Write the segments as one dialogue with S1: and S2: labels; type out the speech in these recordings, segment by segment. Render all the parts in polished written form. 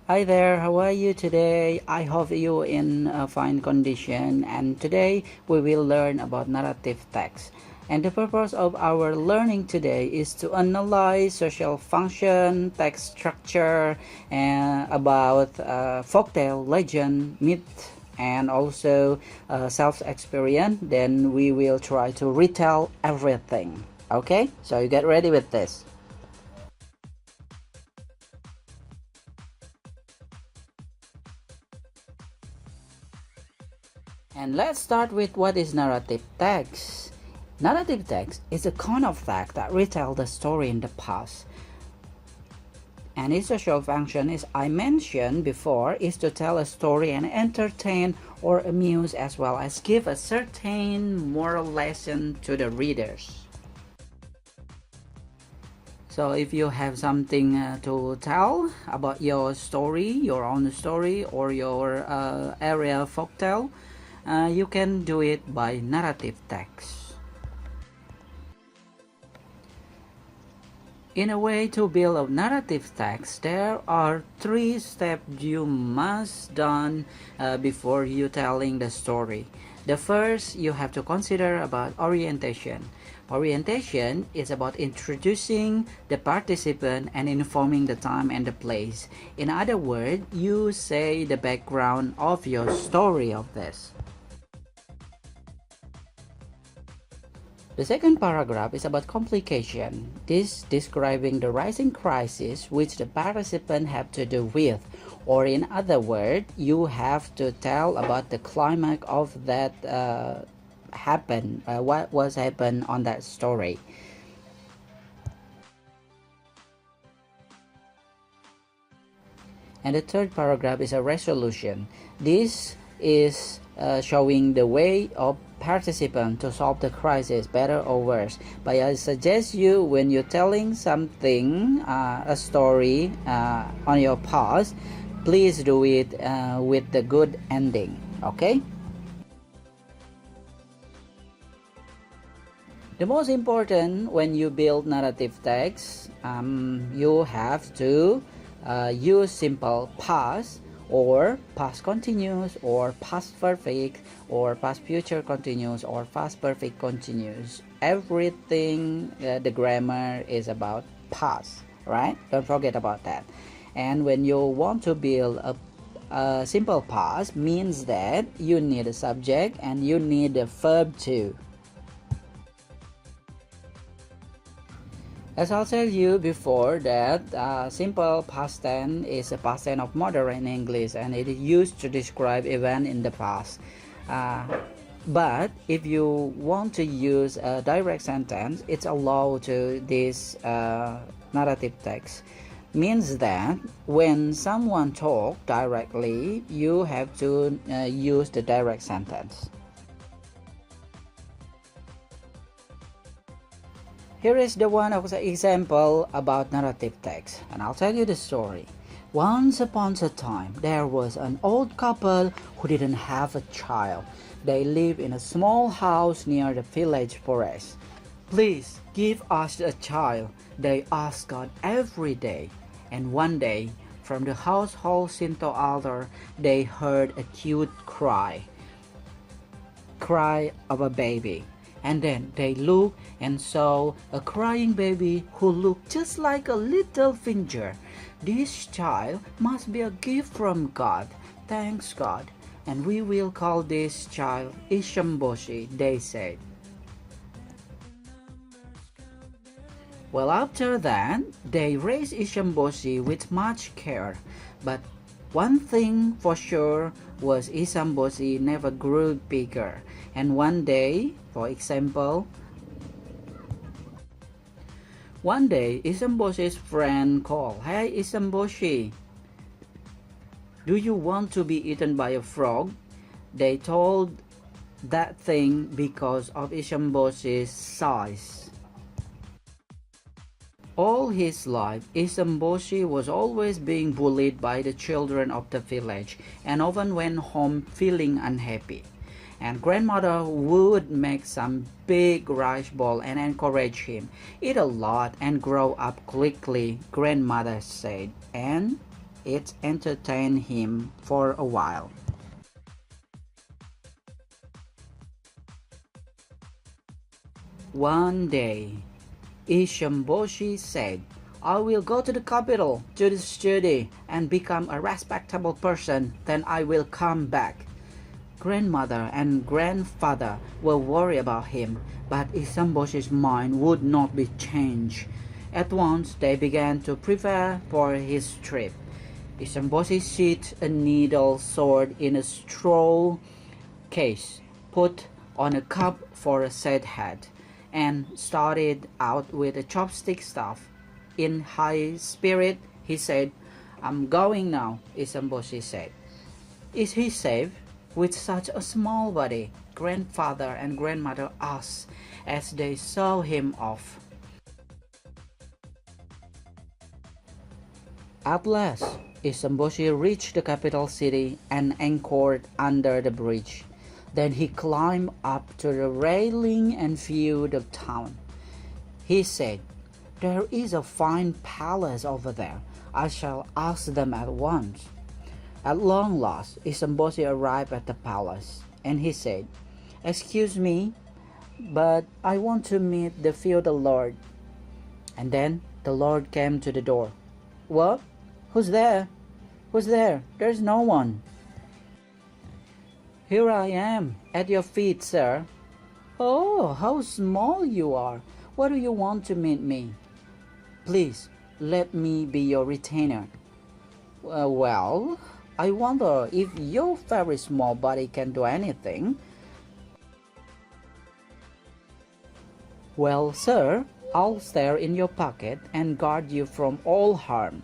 S1: Hi there, how are you today? I hope you in a fine condition, and today we will learn about narrative text. And the purpose of our learning today is to analyze social function, text structure, and about folktale, legend, myth, and also self-experience. Then we will try to retell everything. Okay, so you get ready with this. And let's start with what is narrative text. Narrative text is a kind of text that retells the story in the past. And its social function, as I mentioned before, is to tell a story and entertain or amuse as well as give a certain moral lesson to the readers. So if you have something to tell about your story, your own story, or your area folktale, you can do it by narrative text. In a way to build a narrative text, there are 3 steps you must done before you telling the story. The first, you have to consider about orientation. Orientation is about introducing the participant and informing the time and the place. In other words, you say the background of your story of this. The second paragraph is about complication. This describing the rising crisis which the participant have to do with, or in other words, you have to tell about the climax of that what was happened on that story. And the third paragraph is a resolution. This is showing the way of participant to solve the crisis better or worse. But I suggest you when you're telling something, a story on your past, please do it with the good ending. Okay? The most important when you build narrative text, you have to use simple past or past continuous or past perfect or past future continuous or past perfect continuous. Everything the grammar is about past, right? Don't forget about that. And when you want to build a simple past, means that you need a subject and you need a verb too. As I'll tell you before that simple past tense is a past tense of modern English and it is used to describe event in the past. But if you want to use a direct sentence, it's allowed to this narrative text. Means that when someone talk directly, you have to use the direct sentence. Here is the one of the example about narrative text, and I'll tell you the story. Once upon a time, there was an old couple who didn't have a child. They lived in a small house near the village forest. Please give us a child, they asked God every day. And one day, from the household Shinto altar, they heard a cute cry of a baby. And then they looked and saw a crying baby who looked just like a little finger. This child must be a gift from God. Thanks God. And we will call this child Ishamboshi, they said. Well, after that, they raised Ishamboshi with much care. But one thing for sure was Ishamboshi never grew bigger. And one day, for example, Isamboshi's friend called, "Hey Isamboshi, do you want to be eaten by a frog?" They told that thing because of Isamboshi's size. All his life, Isamboshi was always being bullied by the children of the village and often went home feeling unhappy. And grandmother would make some big rice ball and encourage him. Eat a lot and grow up quickly, grandmother said. And it entertained him for a while. One day, Ishamboshi said, I will go to the capital to study and become a respectable person, then I will come back. Grandmother and grandfather were worried about him, but Isamboshi's mind would not be changed. At once they began to prepare for his trip. Isamboshi sheathed a needle sword in a straw case, put on a cup for a set head, and started out with a chopstick staff. In high spirit, he said, I'm going now, Isamboshi said. Is he safe? With such a small body, grandfather and grandmother asked as they saw him off. At last, Isamboshi reached the capital city and anchored under the bridge. Then he climbed up to the railing and viewed the town. He said, There is a fine palace over there. I shall ask them at once. At long last, Isamboshi arrived at the palace, and he said, Excuse me, but I want to meet the feudal lord. And then the lord came to the door. What? Who's there? Who's there? There's no one. Here I am, at your feet, sir. Oh, how small you are. Why do you want to meet me? Please, let me be your retainer. Well, I wonder if your very small body can do anything. Well, sir, I'll stare in your pocket and guard you from all harm.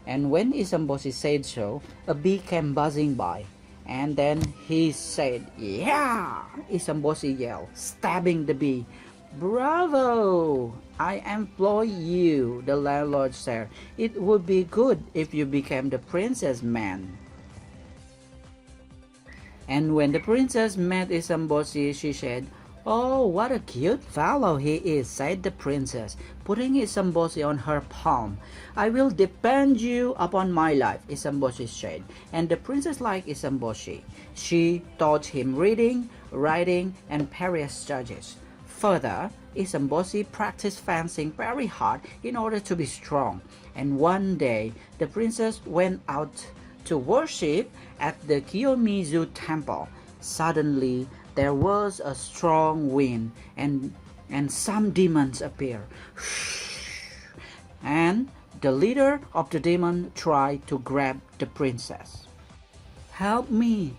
S1: And when Isamboshi said so, a bee came buzzing by. And then he said, Yeah! Isamboshi yelled, stabbing the bee. Bravo! I employ you, the landlord said. It would be good if you became the princess man. And when the princess met Isamboshi, she said, Oh, what a cute fellow he is, said the princess, putting Isamboshi on her palm. I will depend you upon my life, Isamboshi said, and the princess liked Isamboshi. She taught him reading, writing, and various studies. Further, Isamboshi practiced fencing very hard in order to be strong, and one day the princess went out to worship at the Kiyomizu temple. Suddenly, there was a strong wind, and some demons appeared. And the leader of the demon tried to grab the princess. Help me,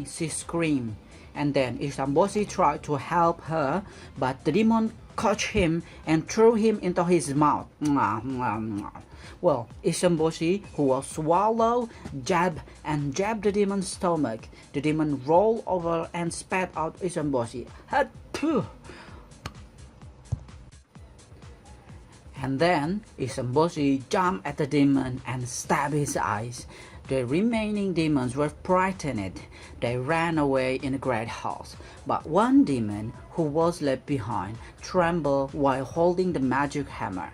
S1: she screamed. And then Isamboshi tried to help her, but the demon caught him and threw him into his mouth. Well, Isamboshi, who was swallowed, jabbed the demon's stomach. The demon rolled over and spat out Isamboshi. And then Isamboshi jumped at the demon and stabbed his eyes. The remaining demons were frightened. They ran away in a great haste. But one demon, who was left behind, trembled while holding the magic hammer.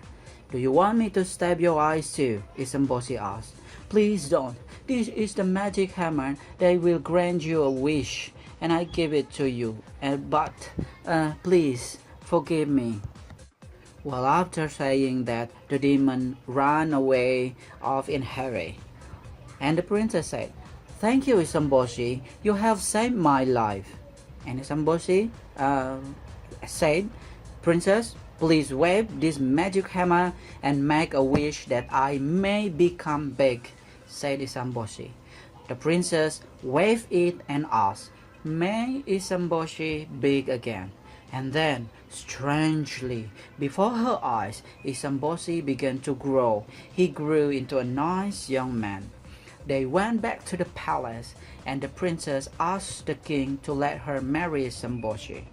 S1: Do you want me to stab your eyes too? Isamboshi asked. Please don't. This is the magic hammer that will grant you a wish, and I give it to you. But please, forgive me. Well, after saying that, the demon ran away off in a hurry. And the princess said, Thank you, Isamboshi. You have saved my life. And Isamboshi said, Princess, please wave this magic hammer and make a wish that I may become big, said Isamboshi. The princess waved it and asked, May Isamboshi big again? And then, strangely, before her eyes, Isamboshi began to grow. He grew into a nice young man. They went back to the palace, and the princess asked the king to let her marry Isamboshi.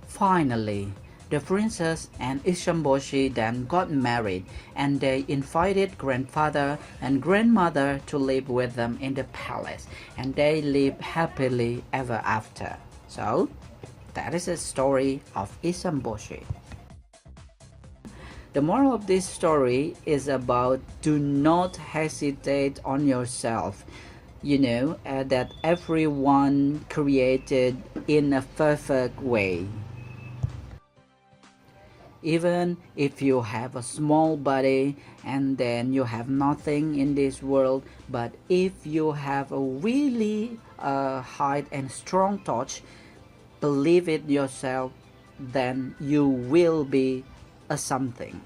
S1: Finally, the princess and Isamboshi then got married, and they invited grandfather and grandmother to live with them in the palace, and they lived happily ever after. So, that is the story of Isamboshi. The moral of this story is about do not hesitate on yourself. That everyone created in a perfect way. Even if you have a small body and then you have nothing in this world, but if you have a really high and strong touch, believe it yourself, then you will be a something.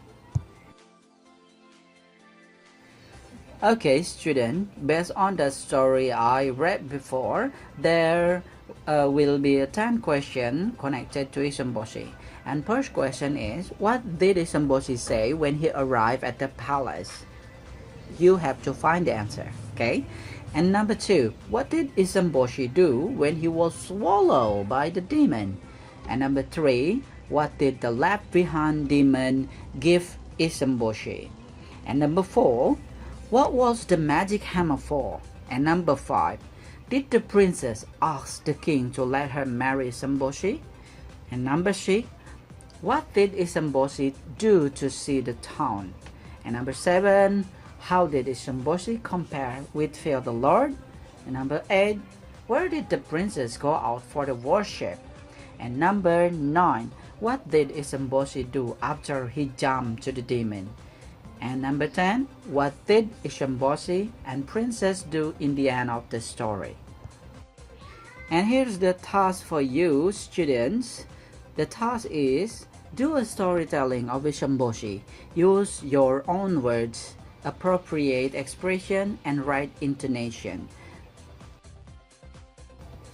S1: Okay, student, based on the story I read before, there will be a 10 question connected to Isomboshi. And first question is, what did Isomboshi say when he arrived at the palace? You have to find the answer, okay? And number 2, what did Isomboshi do when he was swallowed by the demon? And number 3, what did the left behind demon give Isomboshi? And number 4, what was the magic hammer for? And number 5, did the princess ask the king to let her marry Isomboshi? And number 6, what did Isomboshi do to see the town? And number 7, how did Isomboshi compare with Fear the Lord? And number 8, where did the princess go out for the worship? And number 9, what did Isomboshi do after he jumped to the demon? And number 10, what did Isomboshi and princess do in the end of the story? And here's the task for you, students. The task is, do a storytelling of Isomboshi. Use your own words, appropriate expression, and right intonation.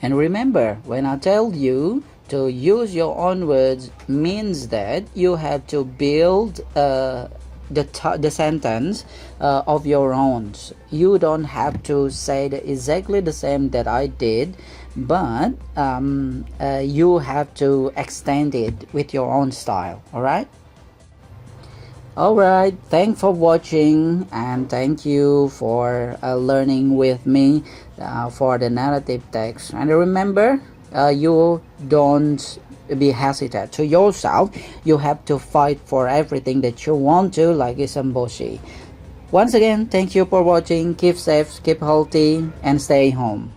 S1: And remember, when I tell you to use your own words, means that you have to build the sentence of your own. You don't have to say exactly the same that I did, but you have to extend it with your own style. Alright, thanks for watching, and thank you for learning with me for the narrative text. And remember, you don't be hesitant to yourself. You have to fight for everything that you want to, like Isomboshi. Once again, thank you for watching. Keep safe, keep healthy, and stay home.